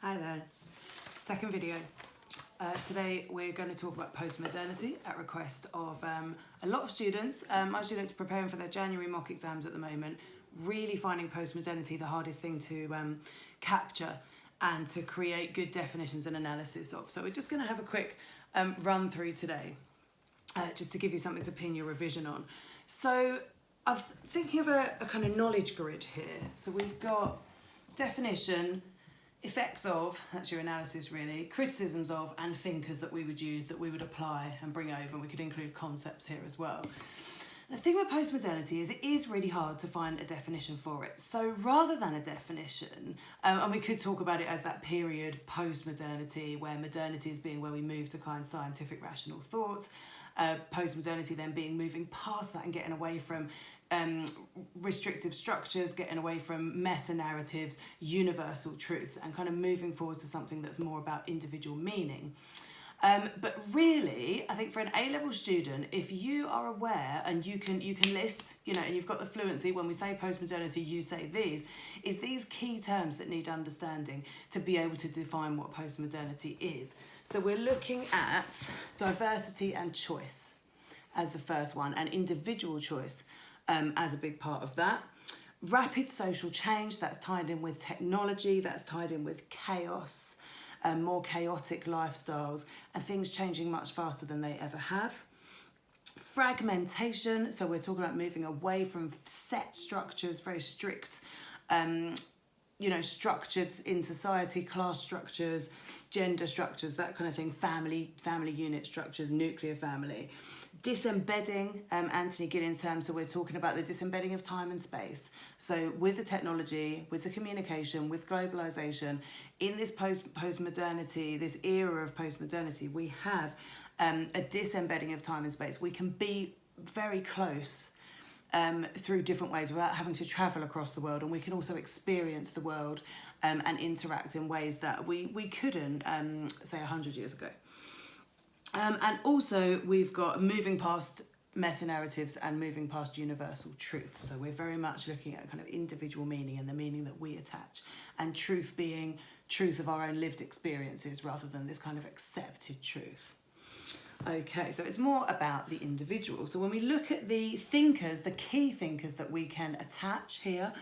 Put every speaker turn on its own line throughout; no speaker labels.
Hi there. Second video. Today we're going to talk about postmodernity at request of a lot of students. My students preparing for their January mock exams at the moment, really finding postmodernity the hardest thing to capture and to create good definitions and analysis of. So we're just going to have a quick run through today, just to give you something to pin your revision on. So I'm thinking of a kind of knowledge grid here. So we've got definition, effects of, that's your analysis really, criticisms of, and thinkers that we would use, that we would apply and bring over, and we could include concepts here as well. And the thing with postmodernity is it is really hard to find a definition for it. So rather than a definition, and we could talk about it as that period post-modernity, where modernity is being where we move to kind of scientific rational thought, postmodernity then being moving past that and getting away from restrictive structures, getting away from meta-narratives, universal truths, and kind of moving forward to something that's more about individual meaning. But really, I think for an A-level student, if you are aware and you can list, and you've got the fluency, when we say postmodernity, you say these key terms that need understanding to be able to define what postmodernity is. So we're looking at diversity and choice as the first one, and individual choice as a big part of that. Rapid social change, that's tied in with technology, that's tied in with chaos, more chaotic lifestyles, and things changing much faster than they ever have. Fragmentation, so we're talking about moving away from set structures, very strict, structured in society, class structures, gender structures, that kind of thing, family unit structures, nuclear family. Disembedding, Anthony Giddens' term, so we're talking about the disembedding of time and space. So with the technology, with the communication, with globalization, in this post-modernity, this era of post-modernity, we have a disembedding of time and space. We can be very close through different ways without having to travel across the world, and we can also experience the world and interact in ways that we couldn't, say, 100 years ago. And also we've got moving past meta-narratives and moving past universal truths. So we're very much looking at kind of individual meaning and the meaning that we attach, and truth being truth of our own lived experiences rather than this kind of accepted truth. Okay, so it's more about the individual. So when we look at the thinkers, the key thinkers that we can attach here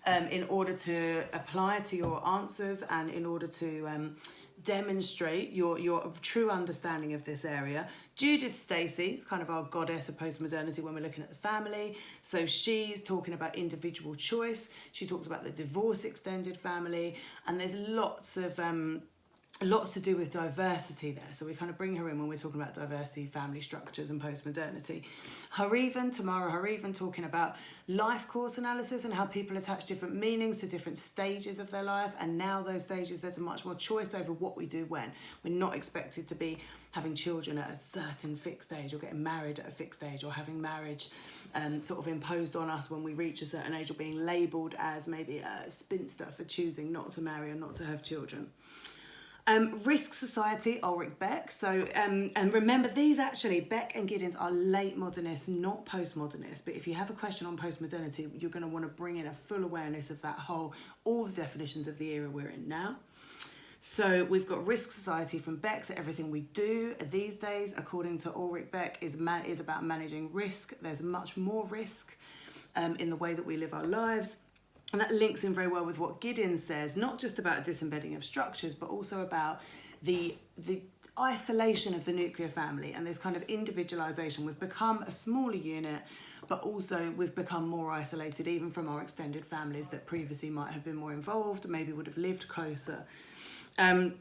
in order to apply to your answers and in order to demonstrate your true understanding of this area. Judith Stacey is kind of our goddess of postmodernity when we're looking at the family. So she's talking about individual choice. She talks about the divorce extended family, and there's lots to do with diversity there. So we kind of bring her in when we're talking about diversity, family structures, and postmodernity. Tamara Harivan, talking about life course analysis and how people attach different meanings to different stages of their life. And now those stages, there's a much more choice over what we do when. We're not expected to be having children at a certain fixed age, or getting married at a fixed age, or having marriage sort of imposed on us when we reach a certain age, or being labelled as maybe a spinster for choosing not to marry or not to have children. Risk Society, Ulrich Beck. So, and remember, these actually, Beck and Giddens are late modernists, not postmodernists. But if you have a question on postmodernity, you're going to want to bring in a full awareness of that all the definitions of the era we're in now. So we've got Risk Society from Beck. So everything we do these days, according to Ulrich Beck, is about managing risk. There's much more risk in the way that we live our lives. And that links in very well with what Giddens says, not just about disembedding of structures, but also about the isolation of the nuclear family and this kind of individualisation. We've become a smaller unit, but also we've become more isolated even from our extended families that previously might have been more involved, maybe would have lived closer. So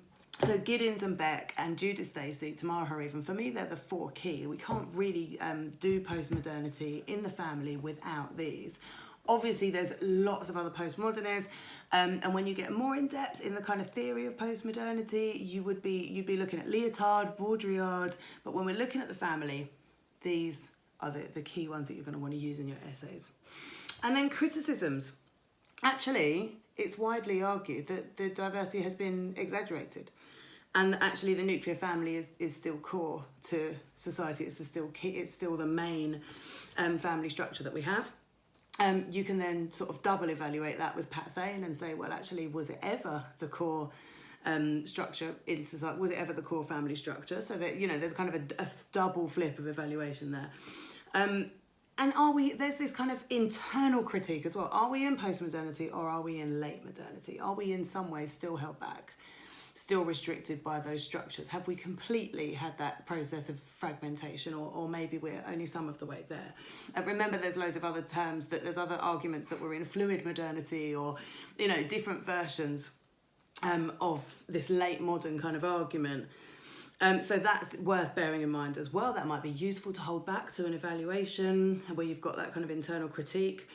Giddens and Beck and Judith Stacey, Tamara Harivan, for me, they're the four key. We can't really do postmodernity in the family without these. Obviously, there's lots of other postmodernists, and when you get more in depth in the kind of theory of postmodernity, you'd be looking at Lyotard, Baudrillard. But when we're looking at the family, these are the key ones that you're going to want to use in your essays. And then criticisms. Actually, it's widely argued that the diversity has been exaggerated, and actually the nuclear family is still core to society. It's still key. It's still the main family structure that we have. You can then sort of double evaluate that with Pat Thane and say, well, actually, was it ever the core structure in society? Was it ever the core family structure? So that, there's kind of a double flip of evaluation there. And there's this kind of internal critique as well. Are we in postmodernity or are we in late modernity? Are we in some ways still held back, still restricted by those structures? Have we completely had that process of fragmentation, or maybe we're only some of the way there? And remember, there's loads of other terms, there's other arguments that we're in fluid modernity, or, different versions of this late modern kind of argument. So that's worth bearing in mind as well. That might be useful to hold back to an evaluation where you've got that kind of internal critique.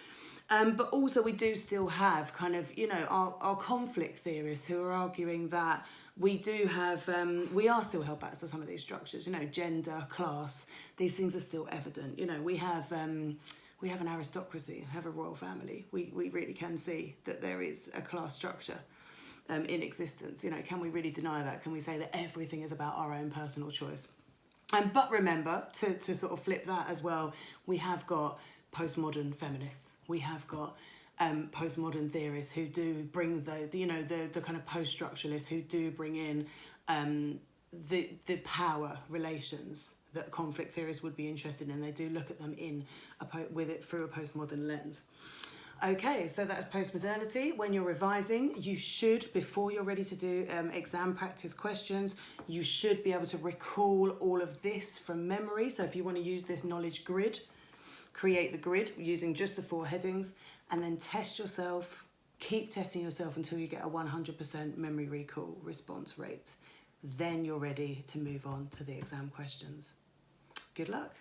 But also we do still have kind of, our conflict theorists who are arguing that we do have, we are still held back to some of these structures, gender, class, these things are still evident. We have an aristocracy, have a royal family. We really can see that there is a class structure in existence. Can we really deny that? Can we say that everything is about our own personal choice? But remember, to sort of flip that as well, we have got postmodern feminists. We have got postmodern theorists who do bring the kind of post-structuralists who do bring in the power relations that conflict theorists would be interested in. They do look at them through a postmodern lens. Okay, so that's postmodernity. When you're revising, you should, before you're ready to do exam practice questions, you should be able to recall all of this from memory. So if you want to use this knowledge grid, create the grid using just the 4 headings, and then test yourself, keep testing yourself until you get a 100% memory recall response rate. Then you're ready to move on to the exam questions. Good luck.